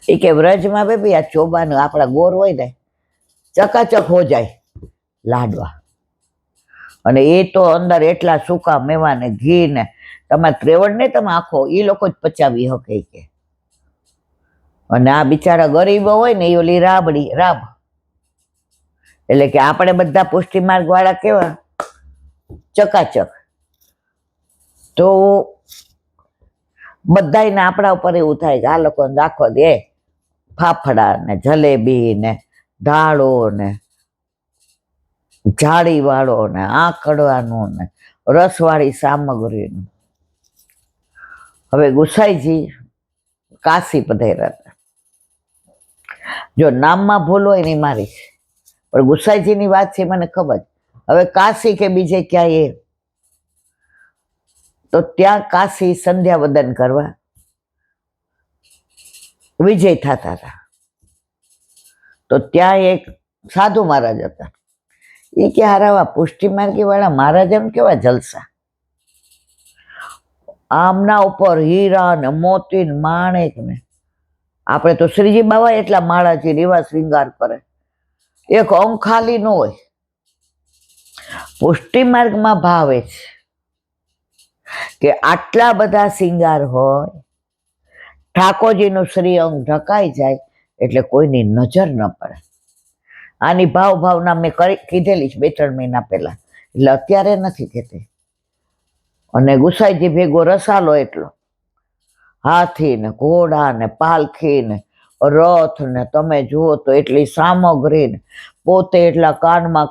એ કે વ્રજમાં બેબી આ ચોબાનું આપણા ગોર હોય ને ચકાચક હો જાય લાડવા, અને એ તો અંદર એટલા સૂકા મેવા ને ઘી ને તમારે ત્રેવડ ને તમે આખો એ લોકો જ પચાવી શકે કે. અને આ બિચારા ગરીબો હોય ને એ ઓલી રાબડી રાબ, એટલે કે આપણે બધા પુષ્ટિ માર્ગ વાળા કેવા ચકાચક, તો બધાને આપણા ઉપર એવું થાય કે આ લોકોને રાખો દે ફાફડા ને જલેબી ને ઢાળો ને જાળી વાળો ને આંકડવાનું ને રસવાળી સામગ્રીનું. હવે ગુસાઈજી કાશી પધાર્યા હતા. જો નામમાં ભૂલ હોય ને મારી છે, પણ ગુસાઈજીની વાત છે મને ખબર. હવે કાશી કે બીજે ક્યાંય, તો ત્યાં કાશી સંધ્યા વદન કરવા વિજય થતા હતા. તો ત્યાં એક સાધુ મહારાજ હતા. એ કે હારાવા પુષ્ટિ માર્ગી વાળા મહારાજ એમ કેવા જલસા, આમના ઉપર હીરા ને મોતી ને માણેક ને, આપણે તો શ્રીજી બાવા એટલા માળાથી રેવા શ્રીંગાર કરે, એક અંગ ખાલી ન હોય. પુષ્ટિ માર્ગમાં ભાવે છે કે આટલા બધા શ્રીંગાર હોય, ઠાકોરજીનું શ્રી અંગ ઢકાઈ જાય એટલે કોઈની નજર ન પડે. આની ભાવના મેં કીધેલી છે 2-3 મહિના પહેલા, એટલે અત્યારે નથી કહેતી. અને ગુસાઈજી ભેગો રસાલો એટલો, હાથી ને ઘોડા ને પાલખી ને રથ ને તમે જુઓ તો એટલી સામગ્રી ને, પોતે એટલા કાનમાં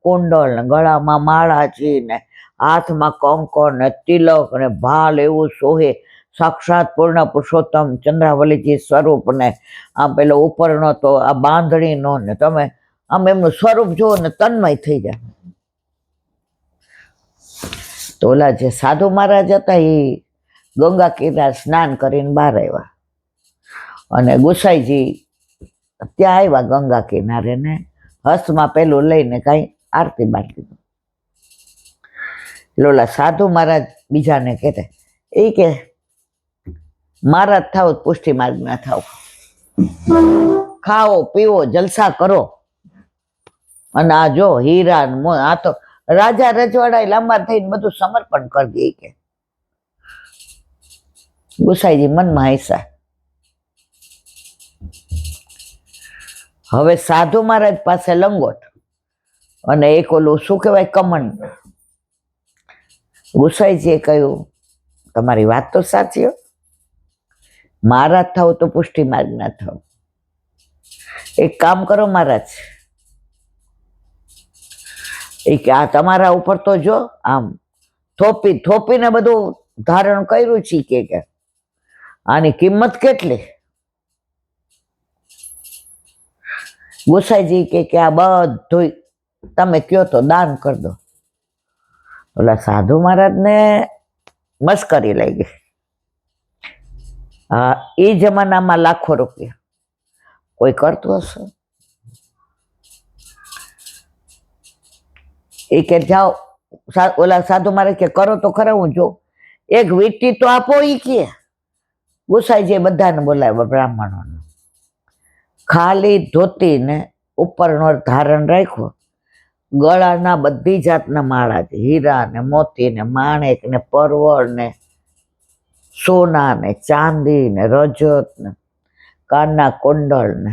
કુંડળ ને ગળામાં માળાજી ને હાથમાં કંકણ ને તિલક ને ભાલ એવું સોહે, સાક્ષાત પૂર્ણ પુરુષોત્તમ ચંદ્રાવલીજી સ્વરૂપ ને આમ પેલો ઉપરનો તો આ બાંધણીનો ને તમે આમ એમનું સ્વરૂપ જુઓ ને તન્મય થઈ જાય. તો ઓલા જે સાધુ મહારાજ હતા એ ગંગા કિનારે સ્નાન કરીને બહાર આવ્યા, અને ગુસાઈજી ત્યાં આવ્યા ગંગા કિનારે ને હસ્તમાં પેલું લઈને કાંઈ આરતી બારતી. ઓલા સાધુ મહારાજ બીજાને કહેતે, એ કે મહારાજ થાવ પુષ્ટિ માર્ગ ના થાવ, ખાઓ પીવો જલસા કરો, અને આ જો હીરા આ તો રાજા રજવાડા લાંબા થઈને બધું સમર્પણ કરી દે કે. ગુસાઈજી મનમાં હૈસા. હવે સાધુ મહારાજ પાસે લંગોટ અને એક ઓલું શું કહેવાય કમંડ. ગુસાઈજીએ કહ્યું તમારી વાત તો સાચી હો, મહારાજ થાવ તો પુષ્ટિ માર્ગ ના થાવ. એક કામ કરો મહારાજ, એ કે આ તમારા ઉપર તો જો આમ થોપીને બધું ધારણ કર્યું છે કે આની કિંમત કેટલી? ગુસાઈજી કે આ બધું તમે કયો તો દાન કરી દો. ઓલા સાધુ મહારાજને મસ્કરી લાગી. હા, એ જમાનામાં લાખો રૂપિયા કોઈ કરતું હશે? એ કે જાઓ, ઓલા સાધુ મહારાજ કે કરો તો ખરા, હું જો એક વીંટી તો આપો. ઈ કે ગુસાઈજી બધાને બોલાવ્યા બ્રાહ્મણોને, ખાલી ધોતી ને ઉપરનો ધારણ રાખ્યો, ગળાના બધી જાતના માળા છે, હીરા ને મોતી ને માણેક ને પરવળ ને સોના ને ચાંદી ને રજત ને કાનના કુંડળ ને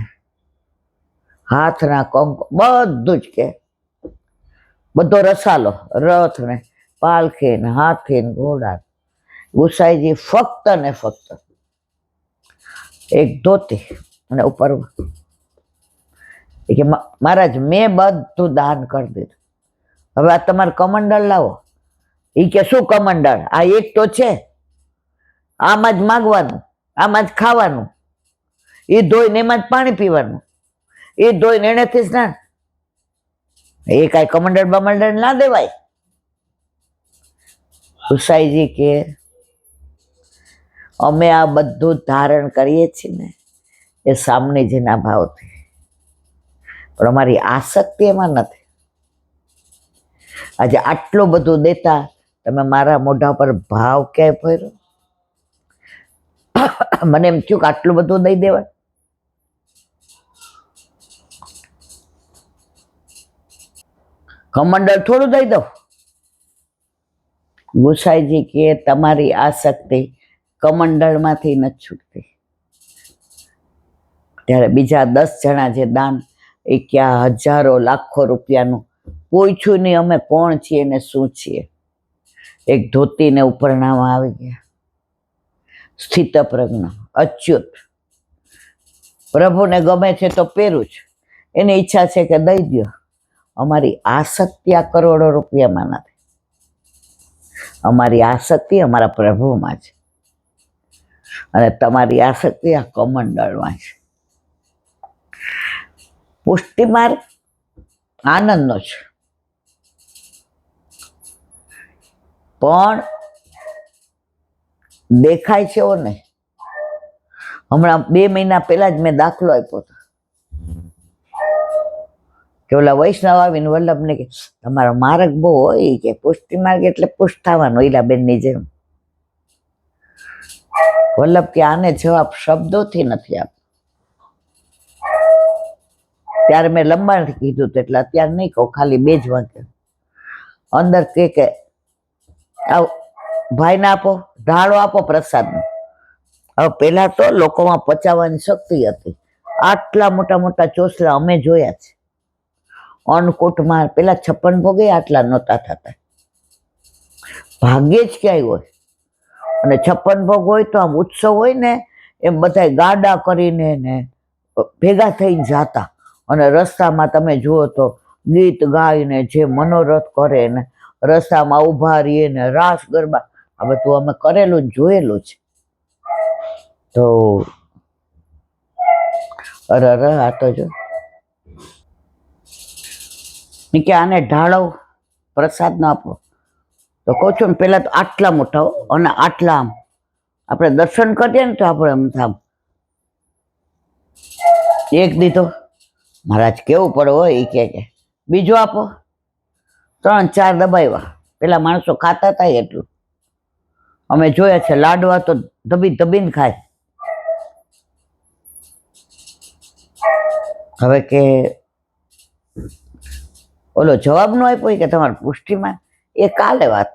હાથના કંક બધું જ કે બધો રસાલો, રથ ને પાલખી ને હાથી ને ઘોડા. ગુસાઈજી ફક્ત ને ફક્ત એક ધોતી અને ઉપર કે મહારાજ મેં બધું દાન કરી દીધું, હવે આ તમારે કમંડળ લાવો. એ કે શું કમંડળ? આ એક તો છે, આમાં જ માગવાનું, આમાં જ ખાવાનું, એ ધોઈને એમાં જ પાણી પીવાનું, એ ધોઈને એનેથી સ્નાન. એ કાંઈ કમંડળ બમંડળ ના દેવાય. ગુસાઈજી કે અમે આ બધું ધારણ કરીએ છીએ ને એ સામનેજીના ભાવથી, પણ અમારી આસક્તિ એમાં નથી. આજે આટલું બધું દેતા તમે મારા મોઢા પર ભાવ ક્યાંય ફર્યો? મને એમ થયું કે આટલું બધું દઈ દેવાય. કમંડળ થોડું દઈ દઉં? ગુસાઈજી કે તમારી આસક્તિ કમંડળમાંથી નથી છૂટતી. ત્યારે બીજા 10 જણા જે દાન એ ક્યાં હજારો લાખો રૂપિયાનું પૂછ્યું નહીં અમે કોણ છીએ ને શું છીએ. એક ધોતીને ઉપરણામાં આવી ગયા. સ્થિત પ્રજ્ઞ અચ્યુત, પ્રભુને ગમે છે તો પહેરું જ, એની ઈચ્છા છે કે દઈ દો. અમારી આસક્તિ આ કરોડો રૂપિયામાં નથી, અમારી આસક્તિ અમારા પ્રભુમાં છે, અને તમારી આસક્તિ આ કમંડળમાં છે. પુષ્ટિ માર્ગ આનંદનો છે, પણ દેખાય છે એવો નહીં. હમણાં 2 મહિના પહેલા જ મેં દાખલો આપ્યો હતો કે ઓલા વૈષ્ણવ આવીને વલ્લભને કે તમારો માર્ગ બહુ હોય કે પુષ્ટિ માર્ગ એટલે પુષ્ટ થવાનો, ઈલાબેનની જેમ. વલ્લભ કે આને જવાબ શબ્દોથી નથી આપ. ત્યારે મેં લંબાણથી કીધું હતું એટલે અત્યારે નહીં કહું, ખાલી 2 જ વાક્ય. અંદર કે ભાઈને આપો, ઢાળો આપો પ્રસાદનો. હવે પહેલા તો લોકોમાં પચાવવાની શક્તિ હતી. આટલા મોટા મોટા ચોસલા અમે જોયા છે અન્નકૂટમાં. પેલા 56 ભોગે આટલા નહોતા થતા, ભાગ્યે જ ક્યાંય હોય. અને 56 ભોગ હોય તો આમ ઉત્સવ હોય ને એમ બધા ગાડા કરીને ને ભેગા થઈને જાતા, અને રસ્તામાં તમે જુઓ તો ગીત ગાઈને જે મનોરથ કરે ને રસ્તામાં ઊભા રહીએ ને રાસ ગરબા, આ બધું અમે કરેલું જોયેલું છે. તો અરે આ તો જો કે આને ઢાળો પ્રસાદ ન આપો. તો કહું છું ને પેલા તો આટલા મોટા અને આટલા આમ આપણે દર્શન કરીએ ને તો આપણે એમ થામ એક દીધો મહારાજ કેવું પડે હોય એ કે બીજો આપો. 3-4 દબાવ્યા. પેલા માણસો ખાતા હતા એટલું અમે જોયા છે. લાડવા તો દબી દબીને ખાય. હવે કે ઓલો જવાબ નો આપ્યો કે તમારે પુષ્ટિમાં, એ કાલે વાત.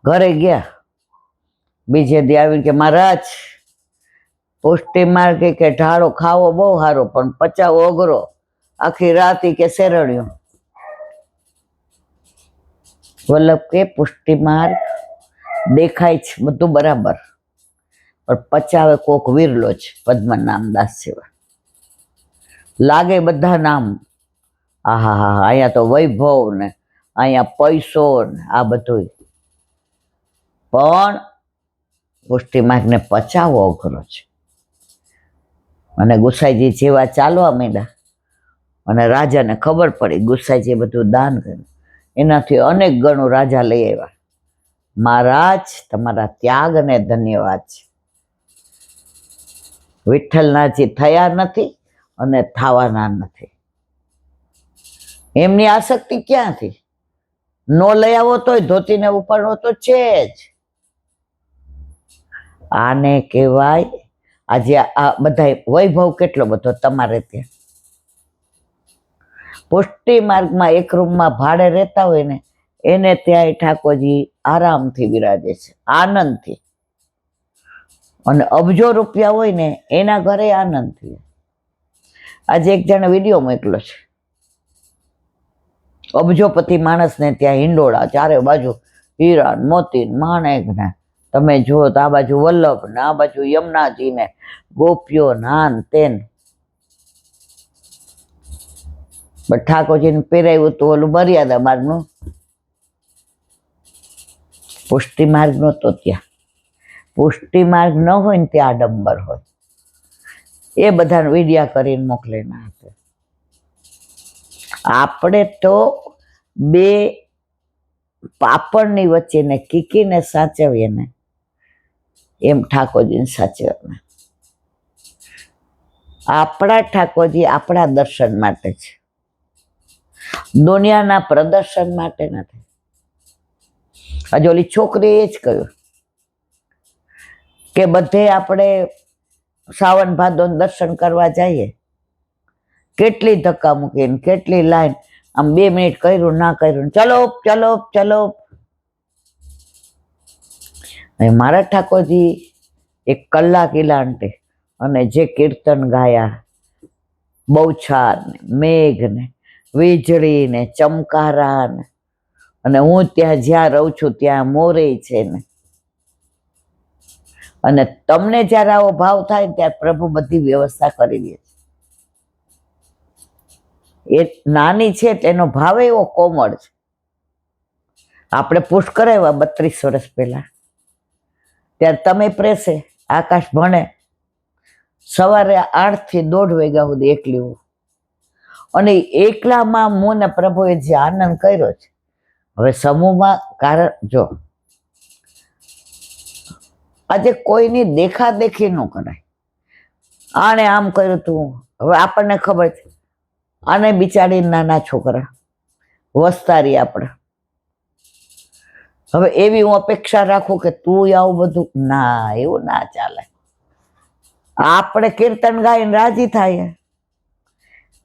ઘરે ગયા, બીજે દી આવીને કે મહારાજ પુષ્ટિ માર્ગ કે ઢાળો ખાવો બહુ સારો પણ પચાવો અઘરો, આખી રાત કે શેરણ્યો. વલ્લભ કે પુષ્ટિ માર્ગ દેખાય છે બધું બરાબર, પણ પચાવે કોક વિરલો છે. પદ્મનામદાસ જેવા લાગે બધા નામ. આહા હા, અહીંયા તો વૈભવ ને અહીંયા પૈસો ને આ બધું, પણ પુષ્ટિ માર્ગને પચાવો અઘરો છે. અને ગુસાઈજી જેવા ચાલવા માંડ્યા અને રાજાને ખબર પડી ગુસાઈજી બધું દાન કર્યું, એનાથી અનેક ગણું રાજા લઈ આવ્યા. મહારાજ તમારા ત્યાગને ધન્યવાદ છે. વિઠ્ઠલનાથજી થયા નથી અને થવાના નથી. એમની આસક્તિ ક્યાંથી? નો લઈ આવો તોય ધોતીને ઉપાડવો તો છે જ. આને કહેવાય આજે આ બધા વૈભવ કેટલો બધો તમારે ત્યાં. પુષ્ટિ માર્ગમાં એક રૂમમાં ભાડે રહેતા હોય ને એને ત્યાં ઠાકોરજી આરામથી બિરાજે છે, આનંદથી. અને અબજો રૂપિયા હોય ને એના ઘરે આનંદથી. આજે એક જણે વિડીયો મોકલો છે, અબજોપતિ માણસને ત્યાં હિંડોળા ચારે બાજુ હીરા મોતી માણેક ને તમે જુઓ તો આ બાજુ વલ્લભ ને આ બાજુ યમુનાજી ને ગોપીઓ નાન તેન. ઠાકોરજીને પહેરાવ્યું તો ઓલું મર્યાદા માર્ગનું, પુષ્ટિ માર્ગ નહોતો ત્યાં. પુષ્ટિ માર્ગ ન હોય ને ત્યાં આડંબર હોય. એ બધાને વિડિયા કરીને મોકલેના હશે. આપણે તો 2 પાપડની વચ્ચેને કીકીને સાચવીએ ને એમ ઠાકોરજીને સાચવવાના. આપણા ઠાકોરજી આપણા દર્શન માટે છે, દુનિયાના પ્રદર્શન માટે નથી. હજુ ઓલી છોકરી એ જ કહ્યું કે બધે આપણે સાવન ભાદો દર્શન કરવા જઈએ, કેટલી ધક્કા મૂકીને કેટલી લાઈન, આમ 2 મિનિટ કર્યું ના કર્યું, ચલો ચલો ચલો. મારા ઠાકોરજી 1 કલાક ઇલાંટે અને જે કીર્તન ગાયા, બહુછાર ને મેઘ ને વીજળી ને ચમકારા ને, અને હું ત્યાં જ્યાં રહું છું ત્યાં મોરે છે ને. અને તમને જ્યારે આવો ભાવ થાય ત્યારે પ્રભુ બધી વ્યવસ્થા કરી દે છે. એ નાની છે એનો ભાવ એવો કોમળ છે. આપણે પુશ કરાવ્યા 32 વર્ષ પહેલા, ત્યારે તમે પ્રેસે, આકાશ ભણે, સવારે 8 થી 1:30 વાગ્યા સુધી એકલી હું. અને એકલામાં મને પ્રભુએ જે આનંદ કર્યો છે. હવે સમૂહમાં કારણ જો આજે કોઈની દેખાદેખી ન કરાય. આને આમ કર્યું તું, હવે આપણને ખબર છે આને બિચારી નાના છોકરા વસ્તારી આપણે, હવે એવી હું અપેક્ષા રાખું કે તું આવું બધું, ના, એવું ના ચાલે. આપણે કીર્તન ગાઈને રાજી થાય,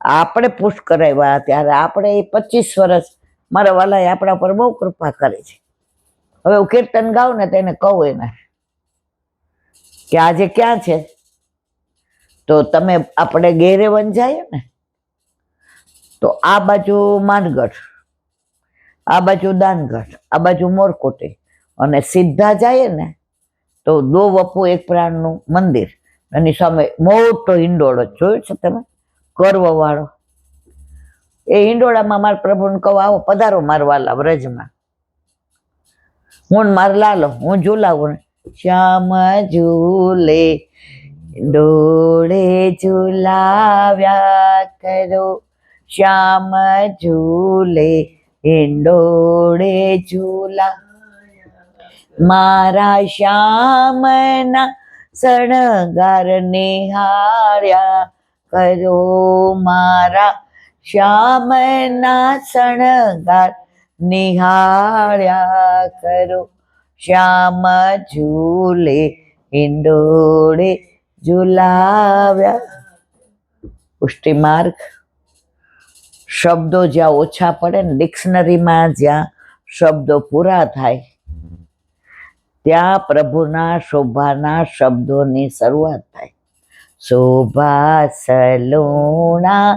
આપણે પુશ કરાવ્યા ત્યારે આપણે 25 વર્ષ મારા વાલાએ આપણા પર બહુ કૃપા કરી છે. હવે હું કીર્તન ગાઉં ને તેને કહું એને કે આજે ક્યાં છે, તો તમે આપણે ગેરે વંજાઈએ ને તો આ બાજુ માનગઢ, આ બાજુ દાનગઢ, આ બાજુ મોરકોટી, અને સીધા જઈએ ને તો 2 વપુ 1 પ્રાણનું મંદિર, એની સામે મોટો હિંડોળો જોયો છે તમે, કરવો વાળો. એ હિંડોળામાં મારા પ્રભુને કહું, આવો પધારો મારા વાલા વ્રજમાં. હું માર લાલો, હું ઝૂલાવું ને, શ્યામ ઝૂલે ડોળે ઝુલાવ્યા કરો, શ્યામ ઝૂલે હિંડોળે ઝૂલા, મારા શ્યામના શણગાર નિહાળ્યા કરો, મારા શ્યામના શણગાર નિહાળ્યા કરો, શ્યામ ઝૂલે હિંડોળે ઝુલાવ્યા. પુષ્ટિ માર્ગ. શબ્દો જ્યાં ઓછા પડે ને, ડિક્શનરીમાં જ્યાં શબ્દો પૂરા થાય ત્યાં પ્રભુના શોભાના શબ્દોની શરૂઆત થાય. શોભા સલુણા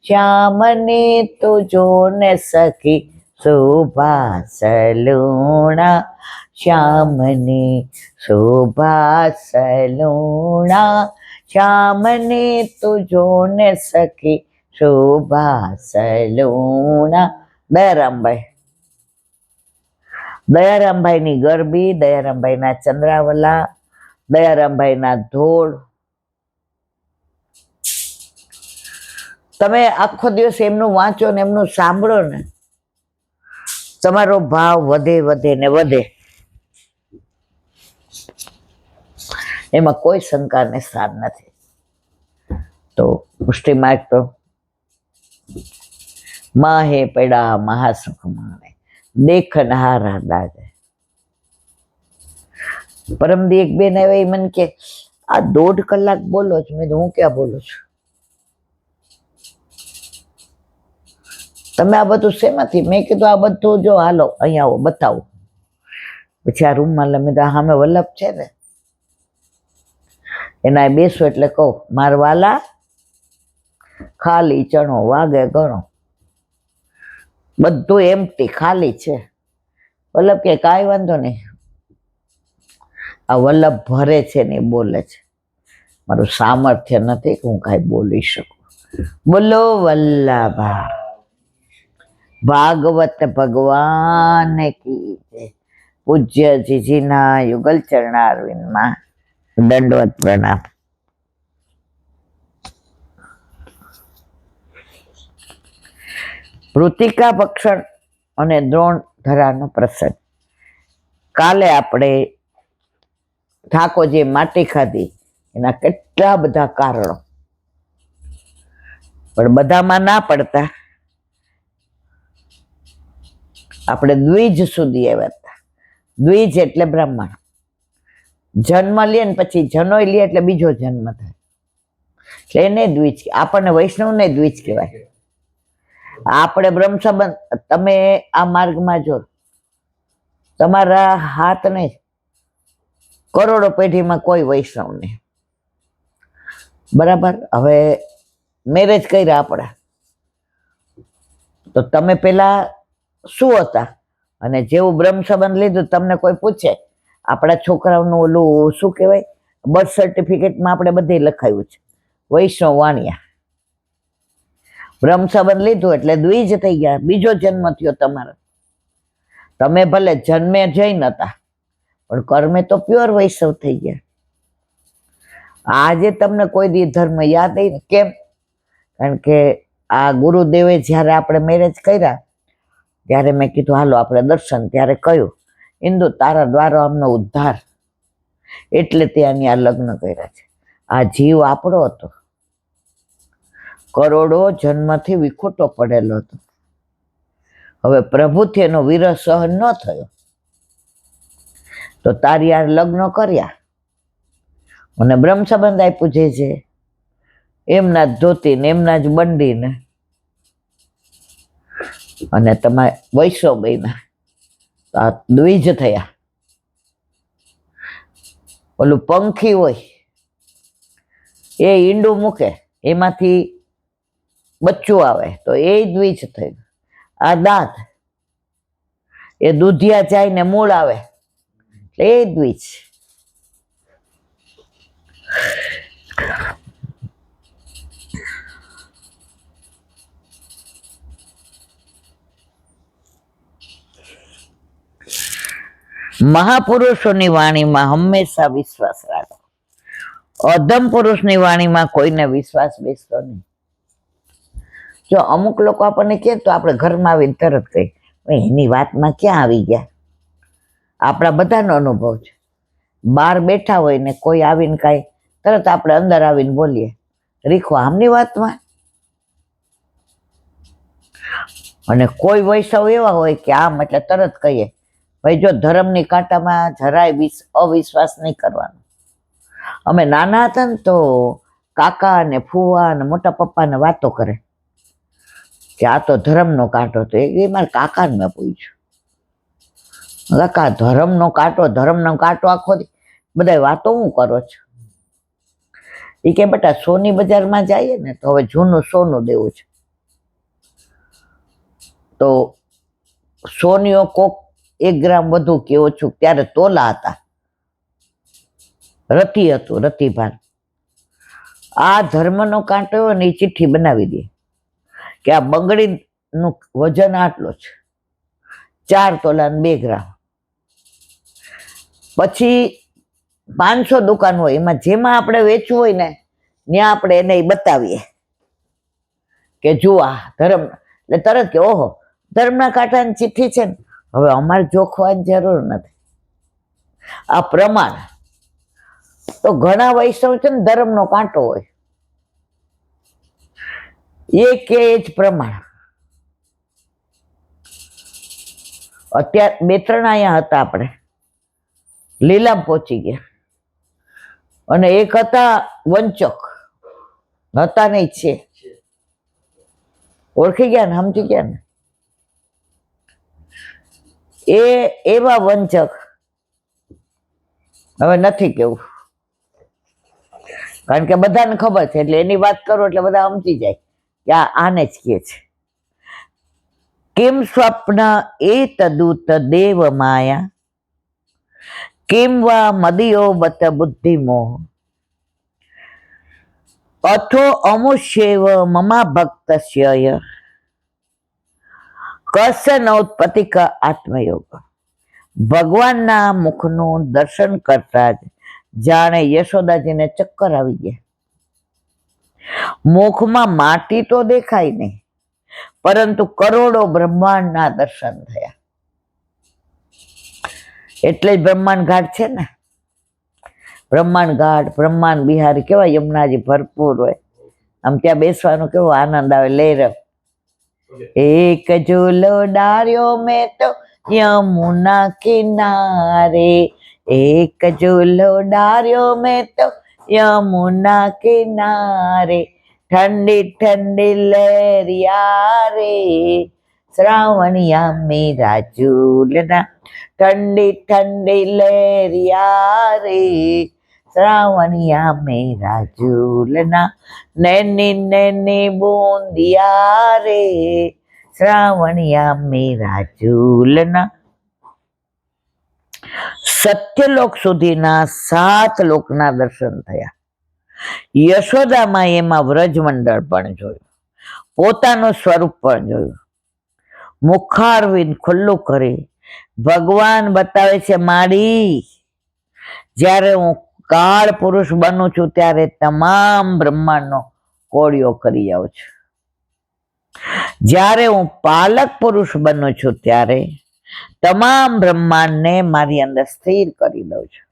શ્યામને તો જોને સખી, શોભા સલુણા શ્યામને, શોભા સલુણા શ્યામને તો જોને સખી, શોભા સલુણા. દયારામભાઈ, દયારામભાઈની ગરબી, દયારામભાઈના ચંદ્રાવલા, દયારામભાઈના ધોળ. તમે આખો દિવસ એમનું વાંચો ને એમનું સાંભળો ને, તમારો ભાવ વધે વધે ને વધે, એમાં કોઈ શંકાને સ્થાન નથી. તો પુષ્ટિ માર્ગ તો માહે પડા મહાસુખ માણે, દેખનહારા દાદે. પરમદી એક બેન આવે, મને કે આ 1.5 કલાક બોલો છો. મેં હું ક્યાં બોલું છું, તમે આ બધું શેમાંથી? મેં કીધું આ બધું જો હાલો અહીંયા આવો બતાવો. પછી આ રૂમમાં લમે સામે વલ્લભ છે ને, એના બેસું એટલે કહું, મારા વાલા ખાલી ચણો વાગે ગણો, બધું એમટી ખાલી છે. વલ્લભ કે કાંઈ વાંધો નહીં, આ વલ્લભ ભરે છે ને બોલે છે, મારું સામર્થ્ય નથી કે હું કાંઈ બોલી શકું. બોલો વલ્લભા ભાગવત ભગવાન કી જય. પૂજ્ય જીજીના યુગલ ચરણારવિંદમાં દંડવત પ્રણામ. મૃતિકા ભક્ષણ અને દ્રોણ ધરાનો પ્રસંગ. કાલે આપણે ઠાકોરજીએ માટી ખાધી એના કેટલા બધા કારણો, પણ બધામાં ના પડતા આપણે દ્વિજ સુધી આવ્યા હતા. દ્વિજ એટલે બ્રાહ્મણ. જન્મ લે ને પછી જનોય લે એટલે બીજો જન્મ થાય, એટલે એને દ્વિજ. આપણને વૈષ્ણવને દ્વિજ કહેવાય. આપણે બ્રહ્મ સંબંધ, તમે આ માર્ગમાં જો તમારા હાથ નહીં, કરોડો પેઢીમાં કોઈ વૈષ્ણવ નહીં, બરાબર. હવે મેરેજ કર્યા આપણા, તો તમે પેલા શું હતા, અને જેવું બ્રહ્મ સંબંધ લીધું તમને કોઈ પૂછે, આપણા છોકરાઓનું ઓલું શું કહેવાય, બર્થ સર્ટિફિકેટમાં આપણે બધે લખાયું છે વૈષ્ણવ વાણિયા. બ્રહ્મ સંબંધ લીધું એટલે દ્વિજ થઈ ગયા, બીજો જન્મ થયો તમારો. તમે ભલે જન્મે જૈન હતા પણ કર્મે તો પ્યોર વૈષ્ણવ થઈ ગયા. આજે તમને કોઈ દી ધર્મ યાદ નહીં. કેમ? કારણ કે આ ગુરુદેવે જ્યારે આપણે મેરેજ કર્યા ત્યારે મેં કીધું હાલો આપણે દર્શન, ત્યારે કહ્યું ઇન્દુ તારા દ્વારા અમને ઉદ્ધાર, એટલે ત્યાંની આ લગ્ન કર્યા છે. આ જીવ આપણો હતો, કરોડો જન્મથી વિખૂટો પડેલો હતો. હવે પ્રભુથી એનો વિરહ સહન ન થયો તો તારી આ લગ્ન કર્યા, અને બ્રહ્મ સંબંધ આપ્યું છે એમના જ ધોતી ને એમના જ બંડી ને, અને તમારે વૈષ્ણવ બન્યા, આ દ્વિજ થયા. ઓલું પંખી હોય એ ઈંડું મૂકે, એમાંથી બચ્ચું આવે તો એ દ્વિજ થયું. આ દાંત એ દૂધિયા જાય ને મૂળ આવે એટલે એ દ્વિજ. મહાપુરુષોની વાણીમાં હંમેશા વિશ્વાસ રાખો. અધમ પુરુષની વાણીમાં કોઈને વિશ્વાસ બેસતો નહીં. જો અમુક લોકો આપણને કહે તો આપણે ઘરમાં આવીને તરત કહી એની વાતમાં ક્યાં આવી ગયા. આપણા બધાનો અનુભવ છે. બહાર બેઠા હોય ને કોઈ આવીને કાંઈ તરત આપણે અંદર આવીને બોલીએ રીખો આમની વાતમાં. અને કોઈ વૈષ્ણવ એવા હોય કે આમ એટલે તરત કહીએ ભાઈ જો ધર્મની કાંટામાં જરાય અવિશ્વાસ નહીં કરવાનો. અમે નાના હતા ને તો કાકા ને ફુવા ને મોટા પપ્પાને વાતો કરે કે આ તો ધર્મનો કાંટો. તો એ મારા કાકાને મેં પૂછ્યું, કાકા ધર્મનો કાંટો આખો બધા વાતો હું કરો છો? એ કે બેટા સોની બજારમાં જઈએ ને તો હવે જૂનું સોનું દેવું છે, તો સોનીઓ કોક 1 ગ્રામ વધુ કે ઓછું, ત્યારે તોલા હતા, રતી હતું, રતીભાર. આ ધર્મનો કાંટો ને એ ચિઠ્ઠી બનાવી દે કે આ બંગડીનું વજન આટલો છે, 4 તોલા ને 2 ગ્રામ. પછી 500 દુકાન હોય, એમાં જેમાં આપણે વેચવું હોય ને ત્યાં આપણે એને બતાવીએ કે જુઓ આ ધર્મ, એટલે તરત કે ઓહો ધર્મના કાંટાની ચિઠ્ઠી છે ને, હવે અમારે જોખવાની જરૂર નથી. આ પ્રમાણ તો ઘણા વૈષ્ણવ છે ને ધર્મનો કાંટો હોય એ કે જ પ્રમાણ. અત્યારે 2-3 અહીંયા હતા, આપણે લીલામ પહોંચી ગયા, અને એક હતા વંચક, હતા નહીં છે, ઓળખી ગયા ને, સમજી ગયા ને. એ એવા વંચક, હવે નથી કેવું કારણ કે બધાને ખબર છે, એટલે એની વાત કરો એટલે બધા સમજી જાય કે આને જ કહે છે. કિમ સ્વપ્ન એ તદુત દેવ માયા, કિમ વા મદિયો બત બુદ્ધિમોહ, અથો અમુષ્યેવ મમા ભક્તસ્ય કસ્ય નૌત્પતિક આત્મયોગ. ભગવાનના મુખનું દર્શન કરતા જ જાણે યશોદાજીને ચક્કર આવી ગયા. મુખમાં માટી તો દેખાય નહીં, પરંતુ કરોડો બ્રહ્માંડના દર્શન થયા. એટલે જ બ્રહ્માંડ ઘાટ છે ને, બ્રહ્માંડ ઘાટ, બ્રહ્માંડ બિહારી કેવા યમુનાજી ભરપૂર હોય, આમ ત્યાં બેસવાનું કેવો આનંદ આવે. લહેર એક ઝૂલો ડાર્યો મેં તો યમુના કિનારે, એક ઝૂલો ડાર્યો મેં તો યમુના કિનારે, ઠંડી ઠંડી લહેરિયા રે શ્રાવણિયા મેરા ઝૂલના, ઠંડી ઠંડી લહેરિયા રે શ્રાવણિયા મેરા ઝૂલના, નૈની નૈની બૂંદિયા રે શ્રાવણિયા મેરા ઝૂલના. સત્યલોક સુધીના 7 લોકના દર્શન થયા. યશોદામાં એમાં વ્રજમંડળ પણ જોયું, પોતાનું સ્વરૂપ પણ જોયું. મુખારવિંદ ખુલ્લું કરી ભગવાન બતાવે છે, માડી જ્યારે હું કાળ પુરુષ બનું છું ત્યારે તમામ બ્રહ્માંડનો કોળિયો કરી જાઉં છું. જ્યારે હું પાલક પુરુષ બનું છું ત્યારે તમામ બ્રહ્માંડને મારી અંદર સ્થિર કરી દઉં છું.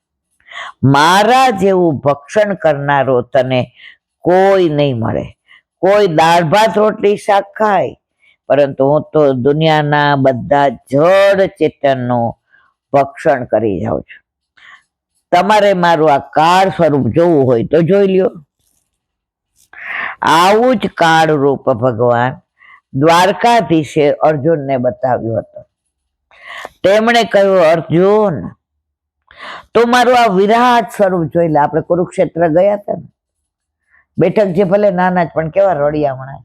મારા જેવું ભક્ષણ કરનારો તને કોઈ નહીં મળે. કોઈ દાળ ભાત રોટલી શાક ખાય, પરંતુ હું તો દુનિયાના બધા જડ ચેતનનું ભક્ષણ કરી જાઉં છું. તમારે મારું આ કાળ સ્વરૂપ જોવું હોય તો જોઈ લ્યો. આવું જ કાળ રૂપ ભગવાન દ્વારકાધીશે અર્જુનને બતાવ્યું હતું. તેમણે કહ્યું, અર્જુન તું મારું આ વિરાટ સ્વરૂપ જોઈ લે. આપણે કુરુક્ષેત્ર ગયા હતા ને, બેઠક જે ભલે નાના જ પણ કેવા રડિયા હમણાં.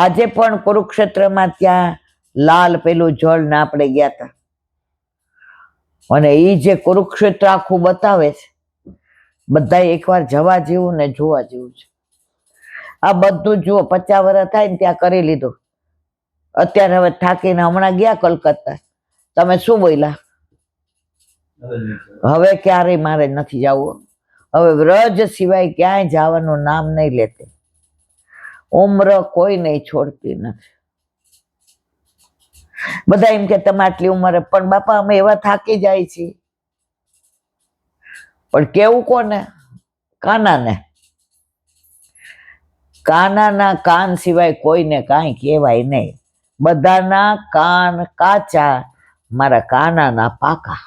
આજે પણ કુરુક્ષેત્રમાં ત્યાં લાલ પેલું જળ ને આપણે ગયા હતા, અને એ જે કુરુક્ષેત્ર આખું બતાવે છે, બધા એકવાર જવા જેવું ને જોવા જેવું છે. આ બધું જુઓ, 50 વર્ષ થાય ને ત્યાં કરી લીધું. અત્યારે હવે થાકીને હમણાં ગયા કલકત્તા. તમે શું બોલ્યા? હવે ક્યારેય મારે નથી જવું. હવે વ્રજ સિવાય ક્યાંય જવાનું નામ નહીં લેતી. ઉમ્ર કોઈ નહીં છોડતી નથી. બધા એમ કે તમે આટલી ઉંમરે, પણ બાપા અમે એવા થાકી જાય છીએ. પણ કેવું કોને? કાનાને. કાનાના કાન સિવાય કોઈને કાંઈ કહેવાય નહીં. બધાના કાન કાચા, મારા કાનાના પાકા.